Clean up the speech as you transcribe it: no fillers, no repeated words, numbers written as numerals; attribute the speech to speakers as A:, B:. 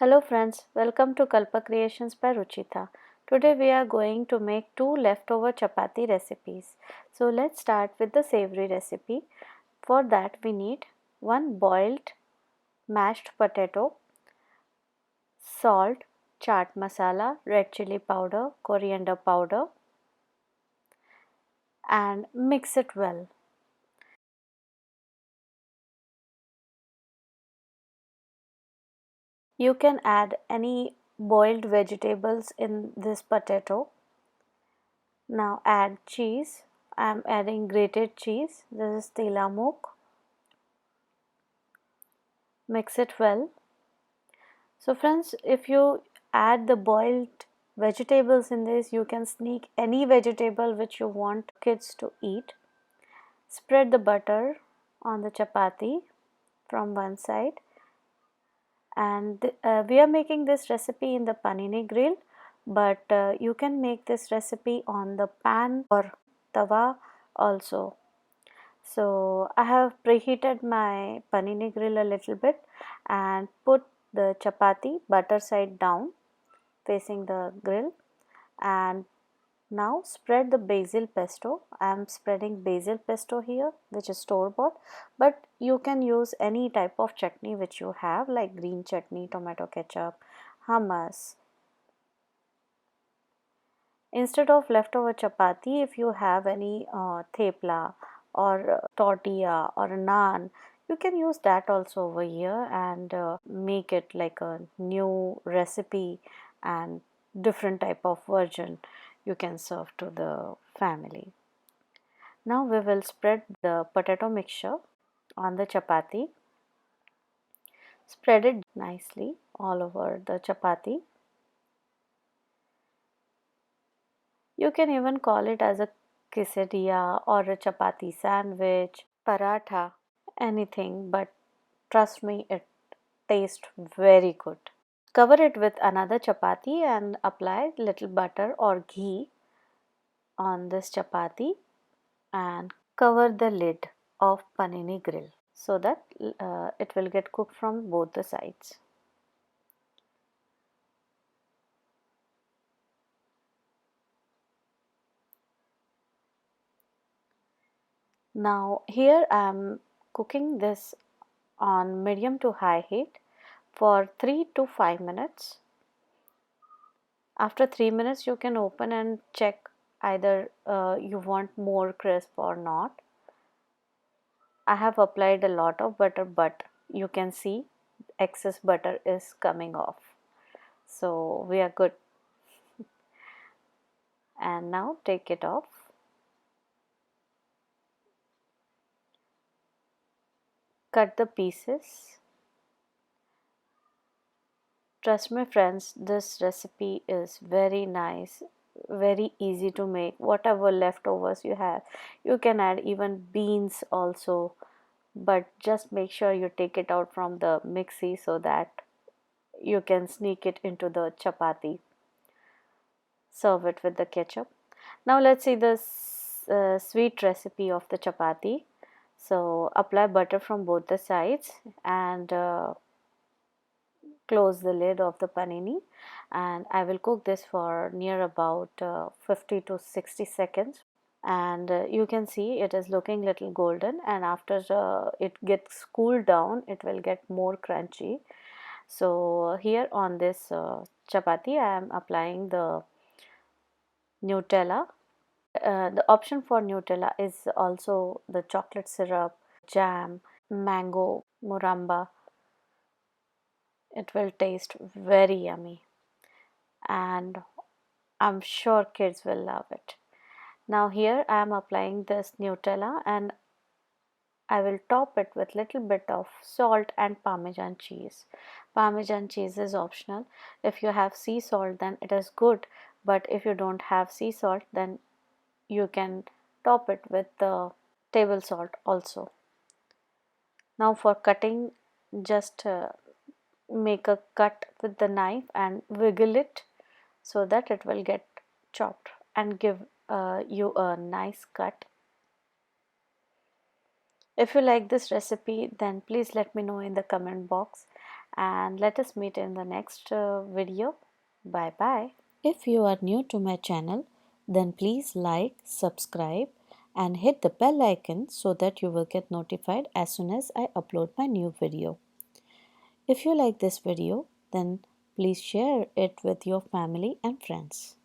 A: Hello friends, welcome to Kalpa Creations by Ruchita. Today we are going to make two leftover chapati recipes. So let's start with the savory recipe. For that we need one boiled mashed potato, salt, chaat masala, red chili powder, coriander powder and mix it well. You can add any boiled vegetables in this potato. Now add cheese. I am adding grated cheese. This is tilamuk. Mix it well. So friends, if you add the boiled vegetables in this, you can sneak any vegetable which you want kids to eat. Spread the butter on the chapati from one side, and we are making this recipe in the panini grill, but you can make this recipe on the pan or tawa also. So I have preheated my panini grill a little bit and put the chapati butter side down facing the grill, and now spread the basil pesto. I am spreading basil pesto here, which is store bought, but you can use any type of chutney which you have, like green chutney, tomato ketchup, hummus. Instead of leftover chapati, if you have any thepla or tortilla or naan, you can use that also over here and make it like a new recipe and different type of version you can serve to the family. Now we will spread the potato mixture on the chapati. Spread it nicely all over the chapati. You can even call it as a quesadilla or a chapati sandwich, paratha, anything, but trust me, it tastes very good. Cover it with another chapati and apply little butter or ghee on this chapati and cover the lid of panini grill so that it will get cooked from both the sides. Now here I am cooking this on medium to high heat for 3 to 5 minutes. After 3 minutes you can open and check either you want more crisp or not. I have applied a lot of butter, but you can see excess butter is coming off, so we are good. And now take it off. Cut the pieces. Trust me friends, this recipe is very nice, very easy to make. Whatever leftovers you have, you can add even beans also, but just make sure you take it out from the mixie so that you can sneak it into the chapati. Serve it with the ketchup. Now let's see the sweet recipe of the chapati. So apply butter from both the sides and close the lid of the panini, and I will cook this for near about 50 to 60 seconds, and you can see it is looking little golden, and after it gets cooled down it will get more crunchy. So here on this chapati I am applying the Nutella. The option for Nutella is also the chocolate syrup, jam, mango, muramba. It will taste very yummy and I'm sure kids will love it. Now here I am applying this Nutella and I will top it with little bit of salt and Parmesan cheese. Parmesan cheese is optional. If you have sea salt then it is good, but if you don't have sea salt then you can top it with the table salt also. Now for cutting, just make a cut with the knife and wiggle it so that it will get chopped and give you a nice cut. If you like this recipe then please let me know in the comment box, and let us meet in the next video. Bye bye. If you are new to my channel, then please like, subscribe and hit the bell icon so that you will get notified as soon as I upload my new video. If you like this video, then please share it with your family and friends.